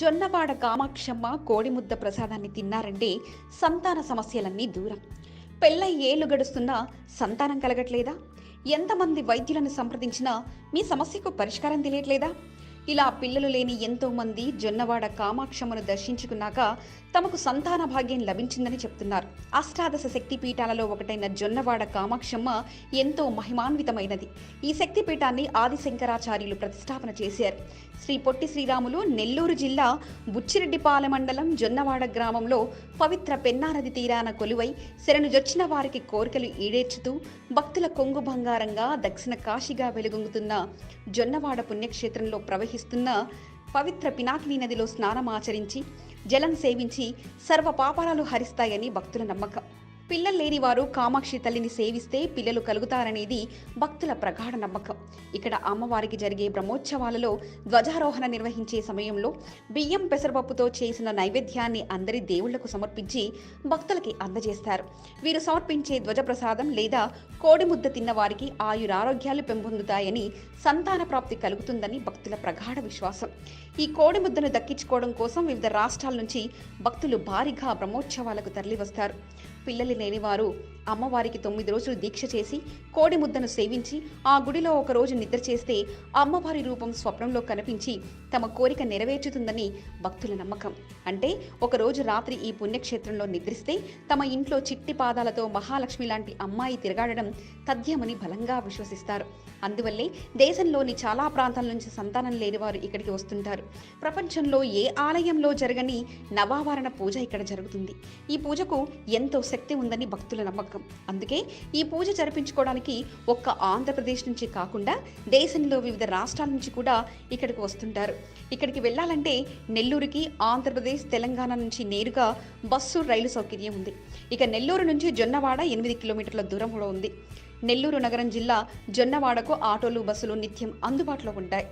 జొన్నవాడ కామాక్షమ్మ కోడిముద్ద ప్రసాదాన్ని తిన్నారంటే సంతాన సమస్యలన్నీ దూరం. పెళ్ళై ఏళ్లు గడుస్తున్నా సంతానం కలగట్లేదా? ఎంతమంది వైద్యులను సంప్రదించినా మీ సమస్యకు పరిష్కారం తెలియట్లేదా? ఇలా పిల్లలు లేని ఎంతో మంది జొన్నవాడ కామాక్షమ్మను దర్శించుకున్నాక తమకు సంతాన భాగ్యం లభించిందని చెప్తున్నారు. అష్టాదశ శక్తి పీఠాలలో ఒకటైన జొన్నవాడ కామాక్షమ్మ ఎంతో మహిమాన్వితమైనది. ఈ శక్తి పీఠాన్ని ఆది శంకరాచార్యులు ప్రతిష్టాపన చేశారు. శ్రీ పొట్టి శ్రీరాములు నెల్లూరు జిల్లా బుచ్చిరెడ్డిపాలెం మండలం జొన్నవాడ గ్రామంలో పవిత్ర పెన్నా నది తీరాన కొలువై శరణుజొచ్చిన వారికి కోరికలు ఈడేర్చుతూ భక్తుల కొంగు బంగారంగా దక్షిణ కాశీగా వెలుగొంగుతున్న జొన్నవాడ పుణ్యక్షేత్రంలో ప్రవహిస్తున్న పవిత్ర పినాకిని నదిలో స్నానమాచరించి జలం సేవించి సర్వ పాపాలను హరిస్తాయని భక్తుల నమ్మకం. పిల్లలు లేని వారు కామాక్షి తల్లిని సేవిస్తే పిల్లలు కలుగుతారనేది భక్తుల ప్రగాఢ నమ్మకం. ఇక్కడ అమ్మవారికి జరిగే బ్రహ్మోత్సవాలలో ధ్వజారోహణ నిర్వహించే సమయంలో బియ్యం పెసరపప్పుతో చేసిన నైవేద్యాన్ని అందరి దేవుళ్లకు సమర్పించి భక్తులకి అందజేస్తారు. వీరు సమర్పించే ధ్వజ ప్రసాదం లేదా కోడిముద్ద తిన్న వారికి ఆయురారోగ్యాలు పెంపొందుతాయని, సంతాన ప్రాప్తి కలుగుతుందని భక్తుల ప్రగాఢ విశ్వాసం. ఈ కోడిముద్దను దక్కించుకోవడం కోసం వివిధ రాష్ట్రాల నుంచి భక్తులు భారీగా బ్రహ్మోత్సవాలకు తరలివస్తారు. పిల్లలు లేనివారు అమ్మవారికి 9 రోజులు దీక్ష చేసి కోడి ముద్దను సేవించి ఆ గుడిలో ఒక రోజు నిద్ర చేస్తే అమ్మవారి రూపం స్వప్నంలో కనిపించి తమ కోరిక నెరవేర్చుతుందని భక్తుల నమ్మకం. అంటే ఒకరోజు రాత్రి ఈ పుణ్యక్షేత్రంలో నిద్రిస్తే తమ ఇంట్లో చిట్టి పాదాలతో మహాలక్ష్మి లాంటి అమ్మాయి తిరగాడడం తథ్యమని బలంగా విశ్వసిస్తారు. అందువల్లే దేశంలోని చాలా ప్రాంతాల నుంచి సంతానం లేనివారు ఇక్కడికి వస్తుంటారు. ప్రపంచంలో ఏ ఆలయంలో జరగని నవావరణ పూజ ఇక్కడ జరుగుతుంది. ఈ పూజకు ఎంతో శక్తి ఉందని భక్తుల నమ్మకం. అందుకే ఈ పూజ జరిపించుకోవడానికి ఒక్క ఆంధ్రప్రదేశ్ నుంచి కాకుండా దేశంలో వివిధ రాష్ట్రాల నుంచి కూడా ఇక్కడికి వస్తుంటారు. ఇక్కడికి వెళ్ళాలంటే నెల్లూరుకి ఆంధ్రప్రదేశ్, తెలంగాణ నుంచి నేరుగా బస్సు, రైలు సౌకర్యం ఉంది. ఇక నెల్లూరు నుంచి జొన్నవాడ 8 కిలోమీటర్ల దూరంలో ఉంది. నెల్లూరు నగరం జిల్లా జొన్నవాడకు ఆటోలు, బస్సులు నిత్యం అందుబాటులో ఉంటాయి.